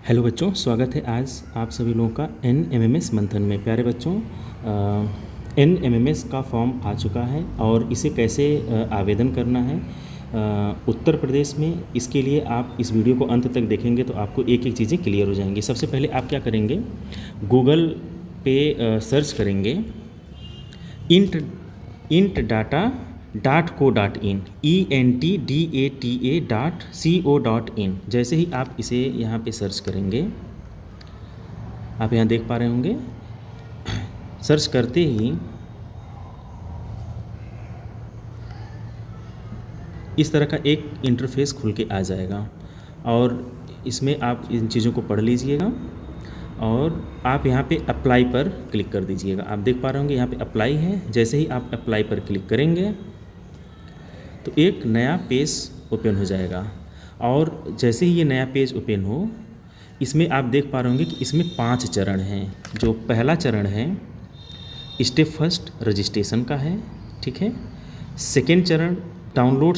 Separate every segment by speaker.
Speaker 1: Hello बच्चों, स्वागत है आज आप सभी लोगों का NMMS मंथन में। प्यारे बच्चों, NMMS का फॉर्म आ चुका है और इसे कैसे आवेदन करना है उत्तर प्रदेश में, इसके लिए आप इस वीडियो को अंत तक देखेंगे तो आपको एक एक चीज़ें क्लियर हो जाएंगी। सबसे पहले आप क्या करेंगे, गूगल पे सर्च करेंगे इंट डाटा .co.in ENTDATA.co.in। जैसे ही आप इसे यहाँ पे सर्च करेंगे, आप यहाँ देख पा रहे होंगे, सर्च करते ही इस तरह का एक इंटरफेस खुल के आ जाएगा और इसमें आप इन चीज़ों को पढ़ लीजिएगा और आप यहाँ पे अप्लाई पर क्लिक कर दीजिएगा। आप देख पा रहे होंगे यहाँ पे अप्लाई है। जैसे ही आप अप्लाई पर क्लिक करेंगे तो एक नया पेज ओपन हो जाएगा और जैसे ही ये नया पेज ओपन हो, इसमें आप देख पा रहे होंगे कि इसमें 5 चरण हैं। जो पहला चरण है स्टेप फर्स्ट रजिस्ट्रेशन का है, ठीक है। सेकेंड चरण डाउनलोड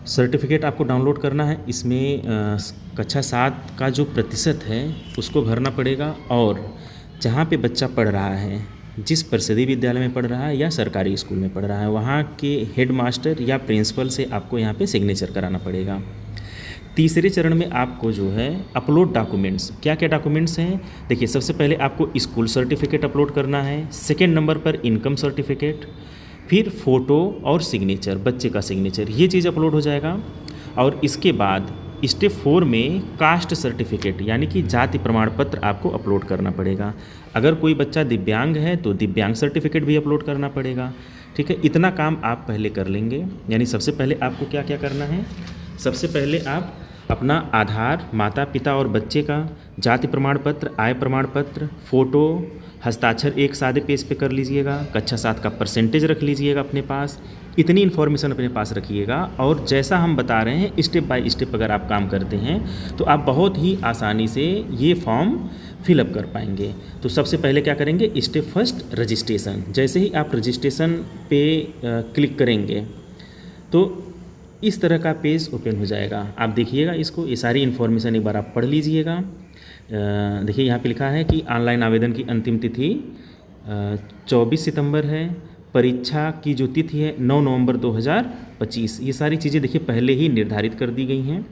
Speaker 1: सर्टिफिकेट आपको डाउनलोड करना है। इसमें कक्षा 7 का जो प्रतिशत है उसको भरना पड़ेगा और जहाँ पे बच्चा पढ़ रहा है, जिस परिषदीय विद्यालय में पढ़ रहा है या सरकारी स्कूल में पढ़ रहा है, वहाँ के हेड मास्टर या प्रिंसिपल से आपको यहाँ पे सिग्नेचर कराना पड़ेगा। तीसरे चरण में आपको जो है अपलोड डॉक्यूमेंट्स, क्या क्या डॉक्यूमेंट्स हैं देखिए। सबसे पहले आपको स्कूल सर्टिफिकेट अपलोड करना है, सेकेंड नंबर पर इनकम सर्टिफिकेट, फिर फ़ोटो और सिग्नेचर, बच्चे का सिग्नेचर, ये चीज़ अपलोड हो जाएगा। और इसके बाद स्टेप 4 में कास्ट सर्टिफिकेट यानी कि जाति प्रमाण पत्र आपको अपलोड करना पड़ेगा। अगर कोई बच्चा दिव्यांग है तो दिव्यांग सर्टिफिकेट भी अपलोड करना पड़ेगा, ठीक है। इतना काम आप पहले कर लेंगे। यानी सबसे पहले आपको क्या क्या करना है, सबसे पहले आप अपना आधार, माता पिता और बच्चे का, जाति प्रमाण पत्र, आय प्रमाण पत्र, फ़ोटो, हस्ताक्षर एक सादे पेज पे कर लीजिएगा, कक्षा 7 का परसेंटेज रख लीजिएगा अपने पास। इतनी इन्फॉर्मेशन अपने पास रखिएगा और जैसा हम बता रहे हैं स्टेप बाय स्टेप अगर आप काम करते हैं तो आप बहुत ही आसानी से ये फॉर्म फिलअप कर पाएंगे। तो सबसे पहले क्या करेंगे, स्टेप फर्स्ट रजिस्ट्रेशन। जैसे ही आप रजिस्ट्रेशन पे क्लिक करेंगे तो इस तरह का पेज ओपन हो जाएगा। आप देखिएगा इसको, ये सारी इन्फॉर्मेशन एक बार आप पढ़ लीजिएगा। देखिए यहाँ पे लिखा है कि ऑनलाइन आवेदन की अंतिम तिथि 24 सितंबर है, परीक्षा की जो तिथि है 9 नवंबर 2025। ये सारी चीज़ें देखिए पहले ही निर्धारित कर दी गई हैं।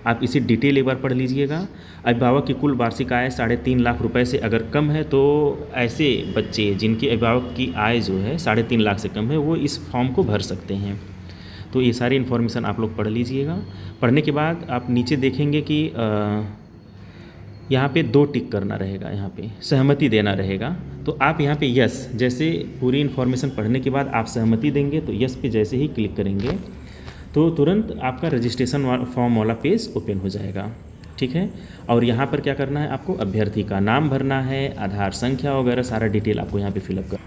Speaker 1: आप इसे डिटेल एक बार पढ़ लीजिएगा। अभिभावक की कुल वार्षिक आय 3.5 लाख रुपए से अगर कम है तो ऐसे बच्चे जिनके अभिभावक की आय जो है 3.5 लाख से कम है वो इस फॉर्म को भर सकते हैं। तो ये सारी इन्फॉर्मेशन आप लोग पढ़ लीजिएगा। पढ़ने के बाद आप नीचे देखेंगे कि यहाँ पे 2 टिक करना रहेगा, यहाँ पे सहमति देना रहेगा। तो आप यहाँ पे यस, जैसे पूरी इन्फॉर्मेशन पढ़ने के बाद आप सहमति देंगे तो यस पे जैसे ही क्लिक करेंगे तो तुरंत आपका रजिस्ट्रेशन फॉर्म वाला पेज ओपन हो जाएगा, ठीक है। और यहाँ पर क्या करना है, आपको अभ्यर्थी का नाम भरना है, आधार संख्या वगैरह सारा डिटेल आपको यहाँ पे फिलअप कर।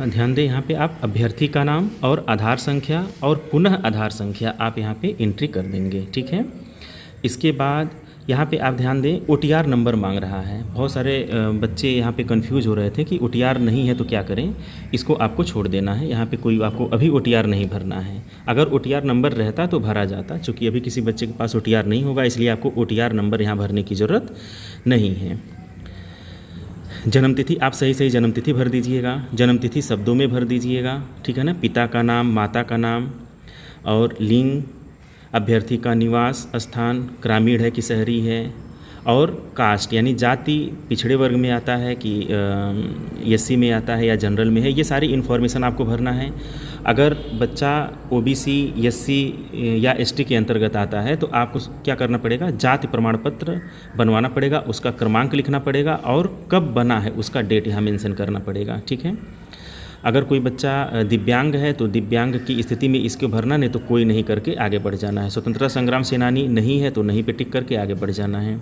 Speaker 1: ध्यान दें, यहाँ पे आप अभ्यर्थी का नाम और आधार संख्या और पुनः आधार संख्या आप यहाँ पे एंट्री कर देंगे, ठीक है। इसके बाद यहाँ पे आप ध्यान दें, OTR नंबर मांग रहा है। बहुत सारे बच्चे यहाँ पे कंफ्यूज हो रहे थे कि OTR नहीं है तो क्या करें। इसको आपको छोड़ देना है, यहाँ पे कोई आपको अभी OTR नहीं भरना है। अगर OTR नंबर रहता तो भरा जाता, चूँकि अभी किसी बच्चे के पास OTR नहीं होगा इसलिए आपको OTR नंबर यहाँ भरने की ज़रूरत नहीं है। जन्मतिथि आप सही जन्मतिथि भर दीजिएगा, जन्मतिथि शब्दों में भर दीजिएगा, ठीक है ना। पिता का नाम, माता का नाम और लिंग, अभ्यर्थी का निवास स्थान ग्रामीण है कि शहरी है, और कास्ट यानी जाति पिछड़े वर्ग में आता है कि SC में आता है या जनरल में है, ये सारी इन्फॉर्मेशन आपको भरना है। अगर बच्चा OBC, SC या ST के अंतर्गत आता है तो आपको क्या करना पड़ेगा, जाति प्रमाण पत्र बनवाना पड़ेगा, उसका क्रमांक लिखना पड़ेगा और कब बना है उसका डेट यहाँ मेंशन करना पड़ेगा, ठीक है। अगर कोई बच्चा दिव्यांग है तो दिव्यांग की स्थिति में इसको भरना, नहीं तो कोई नहीं करके आगे बढ़ जाना है। स्वतंत्रता संग्राम सेनानी नहीं है तो नहीं पे टिक करके आगे बढ़ जाना है।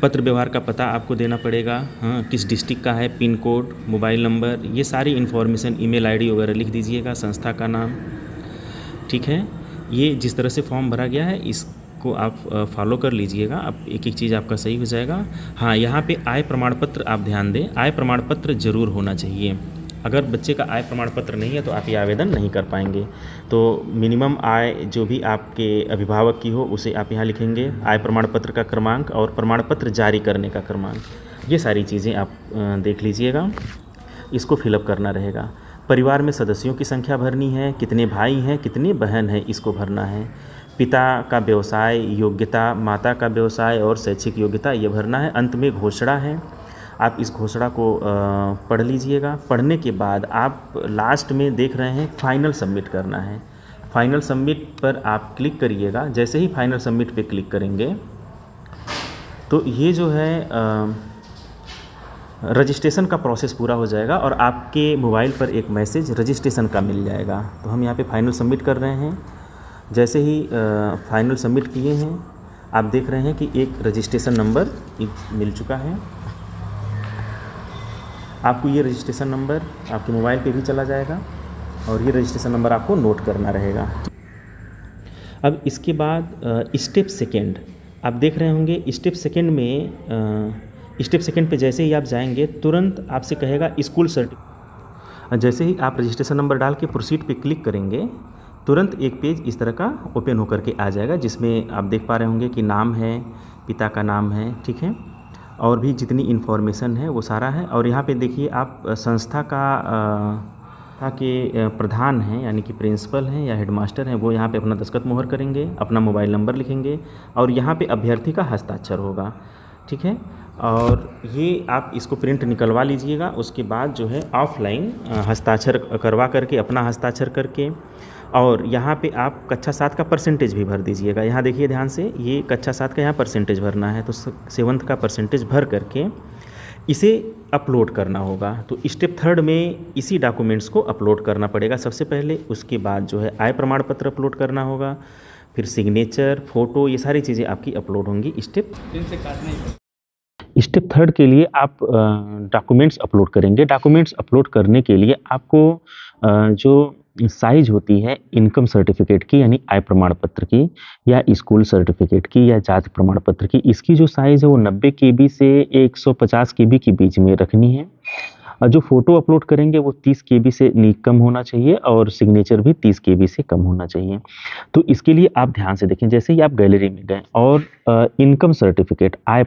Speaker 1: पत्र व्यवहार का पता आपको देना पड़ेगा, हाँ, किस डिस्ट्रिक्ट का है, पिन कोड, मोबाइल नंबर, ये सारी इन्फॉर्मेशन, ईमेल ID वगैरह लिख दीजिएगा, संस्था का नाम, ठीक है। ये जिस तरह से फॉर्म भरा गया है इसको आप फॉलो कर लीजिएगा, अब एक एक चीज़ आपका सही हो जाएगा। हाँ, यहाँ पे आय प्रमाण पत्र आप ध्यान दें, आय प्रमाण पत्र ज़रूर होना चाहिए, अगर बच्चे का आय प्रमाण पत्र नहीं है तो आप ये आवेदन नहीं कर पाएंगे। तो मिनिमम आय जो भी आपके अभिभावक की हो उसे आप यहाँ लिखेंगे, आय प्रमाण पत्र का क्रमांक और प्रमाण पत्र जारी करने का क्रमांक, ये सारी चीज़ें आप देख लीजिएगा। इसको फिलअप करना रहेगा। परिवार में सदस्यों की संख्या भरनी है, कितने भाई हैं कितनी बहन है, इसको भरना है। पिता का व्यवसाय योग्यता, माता का व्यवसाय और शैक्षिक योग्यता ये भरना है। अंत में घोषणा है, आप इस घोषणा को पढ़ लीजिएगा। पढ़ने के बाद आप लास्ट में देख रहे हैं फाइनल सबमिट करना है। फाइनल सबमिट पर आप क्लिक करिएगा। जैसे ही फाइनल सबमिट पे क्लिक करेंगे तो ये जो है रजिस्ट्रेशन का प्रोसेस पूरा हो जाएगा और आपके मोबाइल पर एक मैसेज रजिस्ट्रेशन का मिल जाएगा। तो हम यहाँ पे फाइनल सबमिट कर रहे हैं। जैसे ही फाइनल सबमिट किए हैं आप देख रहे हैं कि एक रजिस्ट्रेशन नंबर मिल चुका है। आपको ये रजिस्ट्रेशन नंबर आपके मोबाइल पे भी चला जाएगा और ये रजिस्ट्रेशन नंबर आपको नोट करना रहेगा। अब इसके बाद स्टेप सेकेंड आप देख रहे होंगे। स्टेप सेकेंड में स्टेप सेकेंड पे जैसे ही आप जाएंगे तुरंत आपसे कहेगा स्कूल सर्टिफिकेट। जैसे ही आप रजिस्ट्रेशन नंबर डाल के प्रोसीड पे क्लिक करेंगे तुरंत एक पेज इस तरह का ओपन होकर के आ जाएगा, जिसमें आप देख पा रहे होंगे कि नाम है, पिता का नाम है, ठीक है, और भी जितनी इन्फॉर्मेशन है वो सारा है। और यहाँ पे देखिए आप संस्था के प्रधान हैं यानी कि प्रिंसिपल हैं या हेडमास्टर हैं, वो यहाँ पे अपना दस्तखत मोहर करेंगे, अपना मोबाइल नंबर लिखेंगे और यहाँ पे अभ्यर्थी का हस्ताक्षर होगा, ठीक है। और ये आप इसको प्रिंट निकलवा लीजिएगा। उसके बाद जो है ऑफलाइन हस्ताक्षर करवा करके, अपना हस्ताक्षर करके, और यहाँ पे आप कक्षा 7 का परसेंटेज भी भर दीजिएगा। यहाँ देखिए ध्यान से, ये कक्षा 7 का यहाँ परसेंटेज भरना है, तो 7th का परसेंटेज भर करके इसे अपलोड करना होगा। तो स्टेप 3 में इसी डॉक्यूमेंट्स को अपलोड करना पड़ेगा सबसे पहले। उसके बाद जो है आय प्रमाण पत्र अपलोड करना होगा, फिर सिग्नेचर, फ़ोटो, ये सारी चीज़ें आपकी अपलोड होंगी। स्टेप 3 के लिए आप डॉक्यूमेंट्स अपलोड करेंगे। डॉक्यूमेंट्स अपलोड करने के लिए आपको जो साइज होती है इनकम सर्टिफिकेट की यानी आय प्रमाण पत्र की, या स्कूल सर्टिफिकेट की, या जाति प्रमाण पत्र की, इसकी जो साइज़ है वो 90 KB से 150 KB के बीच में रखनी है। और जो फ़ोटो अपलोड करेंगे वो 30 KB से कम होना चाहिए और सिग्नेचर भी 30 KB से कम होना चाहिए। तो इसके लिए आप ध्यान से देखें। जैसे ही आप गैलरी में गए और इनकम सर्टिफिकेट, आय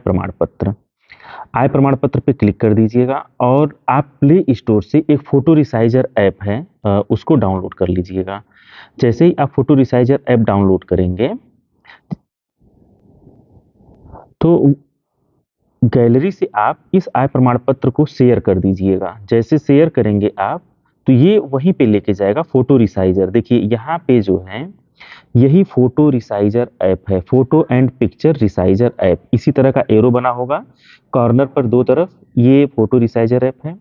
Speaker 1: प्रमाण पत्र पे क्लिक कर दीजिएगा और आप प्ले स्टोर से एक फोटो रिसाइजर ऐप है उसको डाउनलोड कर लीजिएगा। जैसे ही आप फोटो रिसाइजर ऐप डाउनलोड करेंगे तो गैलरी से आप इस आय प्रमाण पत्र को शेयर कर दीजिएगा। जैसे शेयर करेंगे आप तो ये वहीं पे लेके जाएगा फोटो रिसाइजर। देखिए यहाँ पे जो है यही फोटो रिसाइजर ऐप है, photo and picture resizer app. इसी तरह का एरो बना होगा कॉर्नर पर 2 तरफ, ये फोटो रिसाइजर ऐप है।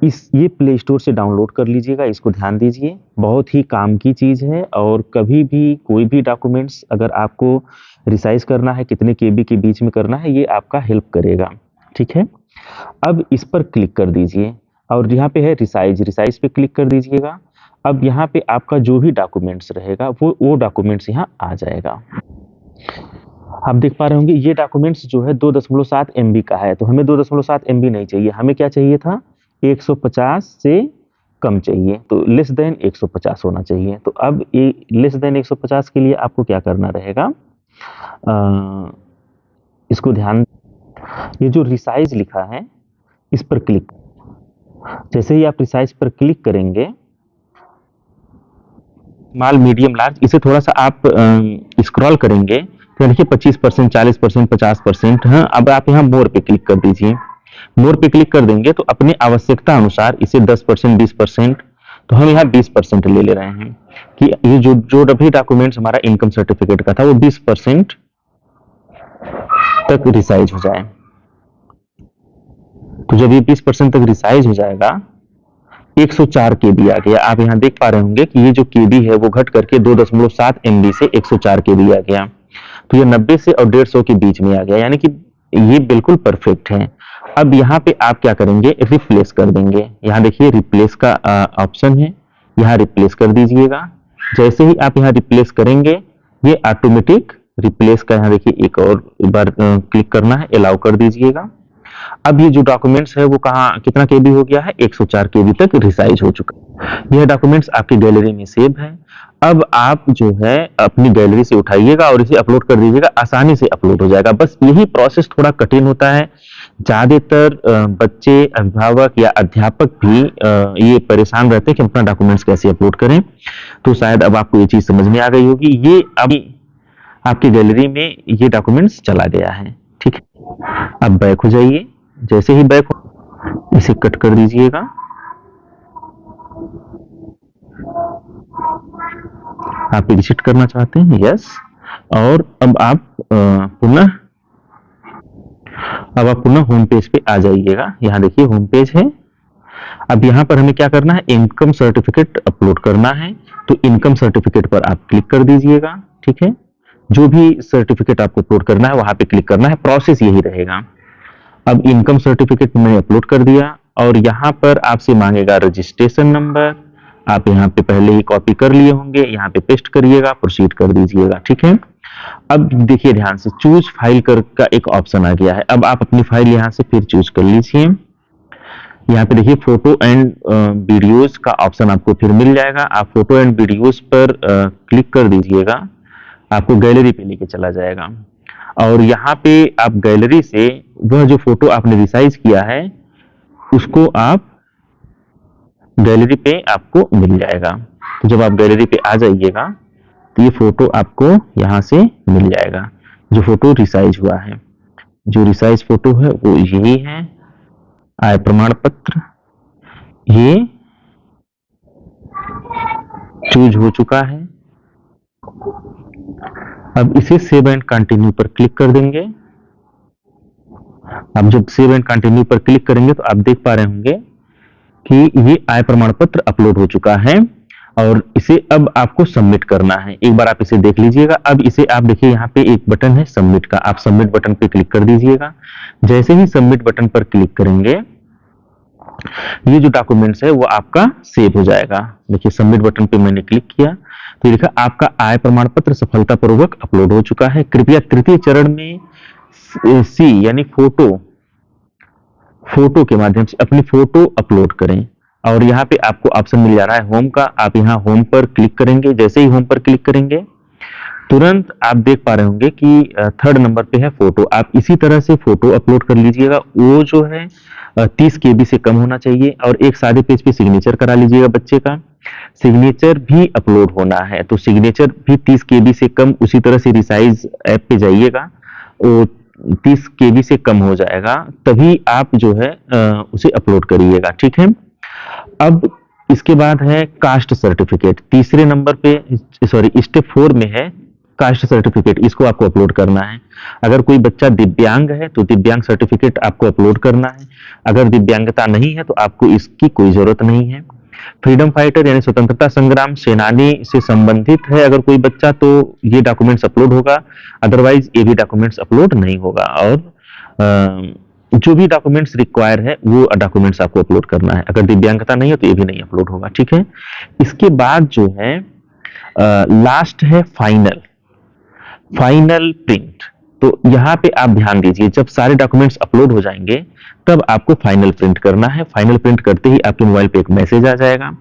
Speaker 1: ये प्ले स्टोर से डाउनलोड कर लीजिएगा। इसको ध्यान दीजिए, बहुत ही काम की चीज़ है और कभी भी कोई भी डॉक्यूमेंट्स अगर आपको रिसाइज करना है, कितने KB के बीच में करना है, ये आपका हेल्प करेगा, ठीक है। अब इस पर क्लिक कर दीजिए और यहाँ पे है रिसाइज पे क्लिक कर दीजिएगा। अब यहाँ पे आपका जो भी डॉक्यूमेंट्स रहेगा वो डॉक्यूमेंट्स यहाँ आ जाएगा। आप देख पा रहे होंगे ये डॉक्यूमेंट्स जो है 2.7 MB का है, तो हमें 2.7 MB नहीं चाहिए, हमें क्या चाहिए था 150 से कम चाहिए, तो लेस देन 150 होना चाहिए। तो अब ये लेस देन 150 के लिए आपको क्या करना रहेगा, इसको ध्यान, ये जो रिसाइज लिखा है इस पर क्लिक। जैसे ही आप रिसाइज पर क्लिक करेंगे, स्मॉल, मीडियम, लार्ज, इसे थोड़ा सा आप स्क्रॉल करेंगे तो देखिए 25%, 40%, 50%। हाँ, अब आप यहाँ मोर पे क्लिक कर दीजिए। मोर पे क्लिक कर देंगे तो अपनी आवश्यकता अनुसार इसे 10%, 20%, तो हम यहाँ 20% ले रहे हैं कि ये जो भी डॉक्यूमेंट्स हमारा इनकम सर्टिफिकेट का था वो 20% तक रिसाइज हो जाए। तो जब ये 20% तक रिसाइज हो जाएगा 104 KB आ गया। आप यहाँ देख पा रहे होंगे कि ये जो KB है वो घट करके 2.7 MB से 104 KB आ गया। तो ये 90 से और 150 के बीच में आ गया, यानी कि ये बिल्कुल परफेक्ट है। अब यहाँ पे आप क्या करेंगे, रिप्लेस कर देंगे। यहाँ देखिए रिप्लेस का ऑप्शन है, यहाँ रिप्लेस कर दीजिएगा। जैसे ही आप यहाँ रिप्लेस करेंगे ये ऑटोमेटिक रिप्लेस का, यहाँ देखिए एक और बार क्लिक करना है, अलाउ कर दीजिएगा।
Speaker 2: अब ये जो डॉक्यूमेंट्स है वो कहाँ कितना केबी हो गया है, 104 केबी तक रिसाइज हो चुका है। यह डॉक्यूमेंट्स आपकी गैलरी में सेव है। अब आप जो है अपनी गैलरी से उठाइएगा और इसे अपलोड कर दीजिएगा, आसानी से अपलोड हो जाएगा। बस यही प्रोसेस थोड़ा कठिन होता है, ज्यादातर बच्चे, अभिभावक या अध्यापक भी ये परेशान रहते हैं कि अपना डॉक्यूमेंट्स कैसे अपलोड करें। तो शायद अब आपको ये चीज समझ में आ गई होगी। ये अब आपकी गैलरी में ये डॉक्यूमेंट्स चला गया है, ठीक है। अब बैक हो जाइए। जैसे ही बैक हो, इसे कट कर दीजिएगा। आप एग्जिट करना चाहते हैं, यस। और अब आप पुनः होम पेज पे आ जाइएगा। यहाँ देखिए होम पेज है। अब यहाँ पर हमें क्या करना है, इनकम सर्टिफिकेट अपलोड करना है। तो इनकम सर्टिफिकेट पर आप क्लिक कर दीजिएगा, ठीक है। जो भी सर्टिफिकेट आपको अपलोड करना है वहां पे क्लिक करना है, प्रोसेस यही रहेगा। अब इनकम सर्टिफिकेट मैंने अपलोड कर दिया और यहाँ पर आपसे मांगेगा रजिस्ट्रेशन नंबर। आप यहाँ पे पहले ही कॉपी कर लिए होंगे, यहाँ पे पेस्ट करिएगा, प्रोसीड कर दीजिएगा, ठीक है। अब देखिए ध्यान से, चूज फाइल कर का एक ऑप्शन आ गया है। अब आप अपनी फाइल यहाँ से फिर चूज कर लीजिए। यहाँ पे देखिए फोटो एंड वीडियोस का ऑप्शन आपको फिर मिल जाएगा। आप फोटो एंड वीडियोस पर क्लिक कर दीजिएगा, आपको गैलरी पे लेके चला जाएगा। और यहाँ पे आप गैलरी से वह जो फोटो आपने रिसाइज किया है उसको आप गैलरी पे आपको मिल जाएगा। तो जब आप गैलरी पे आ जाइएगा तो ये फोटो आपको यहाँ से मिल जाएगा, जो फोटो रिसाइज हुआ है। जो रिसाइज फोटो है वो यही है, आय प्रमाण पत्र। ये चूज हो चुका है। अब इसे सेव एंड कंटिन्यू पर क्लिक कर देंगे। अब जब सेव एंड कंटिन्यू पर क्लिक करेंगे तो आप देख पा रहे होंगे कि ये आय प्रमाण पत्र अपलोड हो चुका है और इसे अब आपको सबमिट करना है। एक बार आप इसे देख लीजिएगा। अब इसे आप देखिए यहाँ पे एक बटन है सबमिट का, आप सबमिट बटन पे क्लिक कर दीजिएगा। जैसे ही सबमिट बटन पर क्लिक करेंगे ये जो डॉक्यूमेंट्स है वो आपका सेव हो जाएगा। देखिए सबमिट बटन पे मैंने क्लिक किया तो लिखा आपका आय प्रमाण पत्र सफलतापूर्वक अपलोड हो चुका है। कृपया तृतीय चरण में सी यानी फोटो के माध्यम से अपनी फोटो अपलोड करें। और यहाँ पे आपको ऑप्शन मिल जा रहा है होम का, आप यहाँ होम पर क्लिक करेंगे। जैसे ही होम पर क्लिक करेंगे तुरंत आप देख पा रहे होंगे कि थर्ड नंबर पे है फोटो। आप इसी तरह से फोटो अपलोड कर लीजिएगा। वो जो है 30 केबी से कम होना चाहिए और एक सादे पेज पे सिग्नेचर करा लीजिएगा बच्चे का। सिग्नेचर भी अपलोड होना है तो सिग्नेचर भी 30 केबी से कम, उसी तरह से रिसाइज ऐप पे जाइएगा, वो 30 केबी से कम हो जाएगा, तभी आप जो है उसे अपलोड करिएगा, ठीक है। अब इसके बाद है कास्ट सर्टिफिकेट, तीसरे नंबर पे, सॉरी स्टेप 4 में है कास्ट सर्टिफिकेट। इसको आपको अपलोड करना है। अगर कोई बच्चा दिव्यांग है तो दिव्यांग सर्टिफिकेट आपको अपलोड करना है। अगर दिव्यांगता नहीं है तो आपको इसकी कोई जरूरत नहीं है। फ्रीडम फाइटर यानी स्वतंत्रता संग्राम सेनानी से संबंधित है अगर कोई बच्चा तो ये डॉक्यूमेंट्स अपलोड होगा, अदरवाइज ये भी डॉक्यूमेंट्स अपलोड नहीं होगा। और जो भी डॉक्यूमेंट्स रिक्वायर है वो डॉक्यूमेंट्स आपको अपलोड करना है। अगर दिव्यांगता नहीं है तो ये भी नहीं अपलोड होगा, ठीक है। इसके बाद जो है लास्ट है फाइनल प्रिंट। तो यहाँ पे आप ध्यान दीजिए, जब सारे डॉक्यूमेंट्स अपलोड हो जाएंगे तब आपको फाइनल प्रिंट करना है। फाइनल प्रिंट करते ही आपके मोबाइल पे एक मैसेज आ जाएगा।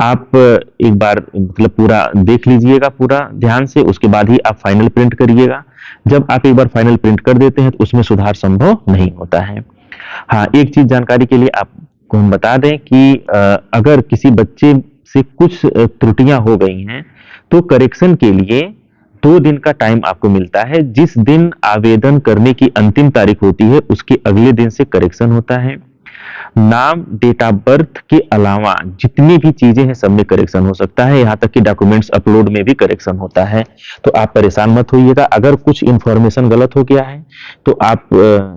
Speaker 2: आप एक बार मतलब पूरा देख लीजिएगा पूरा ध्यान से, उसके बाद ही आप फाइनल प्रिंट करिएगा। जब आप एक बार फाइनल प्रिंट कर देते हैं तो उसमें सुधार संभव नहीं होता है। हाँ, एक चीज जानकारी के लिए आपको हम बता दें कि अगर किसी बच्चे से कुछ त्रुटियां हो गई हैं तो करेक्शन के लिए 2 दिन का टाइम आपको मिलता है। जिस दिन आवेदन करने की अंतिम तारीख होती है उसके अगले दिन से करेक्शन होता है। नाम, डेट ऑफ बर्थ के अलावा जितनी भी चीजें हैं सब में करेक्शन हो सकता है, यहाँ तक कि डॉक्यूमेंट्स अपलोड में भी करेक्शन होता है। तो आप परेशान मत होइएगा। अगर कुछ इंफॉर्मेशन गलत हो गया है तो आप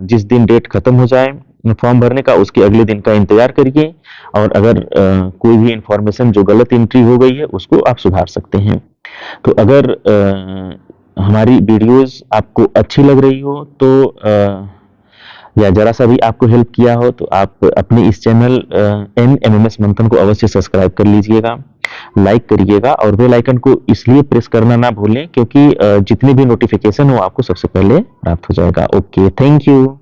Speaker 2: जिस दिन डेट खत्म हो जाए फॉर्म भरने का उसके अगले दिन का इंतजार करिए। और अगर कोई भी इंफॉर्मेशन जो गलत एंट्री हो गई है उसको आप सुधार सकते हैं। तो अगर हमारी वीडियोस आपको अच्छी लग रही हो तो या जरा सा भी आपको हेल्प किया हो तो आप अपने इस चैनल NMMS मंथन को अवश्य सब्सक्राइब कर लीजिएगा, लाइक करिएगा और बेल आइकन को इसलिए प्रेस करना ना भूलें क्योंकि जितने भी नोटिफिकेशन हो आपको सबसे पहले प्राप्त हो जाएगा। Okay, thank you.